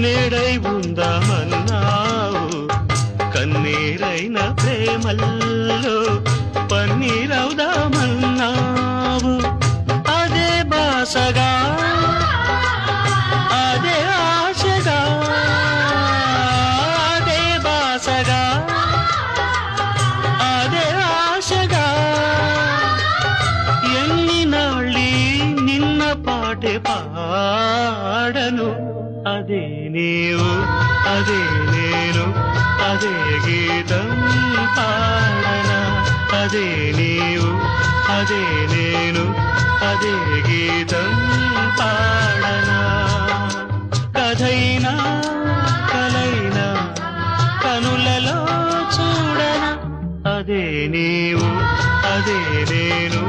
నేడై ఉందామన్నావు కన్నీరైన ప్రేమల్లో పన్నీరవుదామన్నావు అదే బాసగా అదే ఆశగా అదే బాసగా అదే ఆశగా ఎన్ని నాళ్ళీ నిన్న పాటే పాడను అదే నీవు అదే నేను అదే గీతం పాడనా అదే నీవు అదే నేను అదే గీతం పాడనా కథైనా కలైనా కనులలో చూడనా అదే నీవు అదే నేను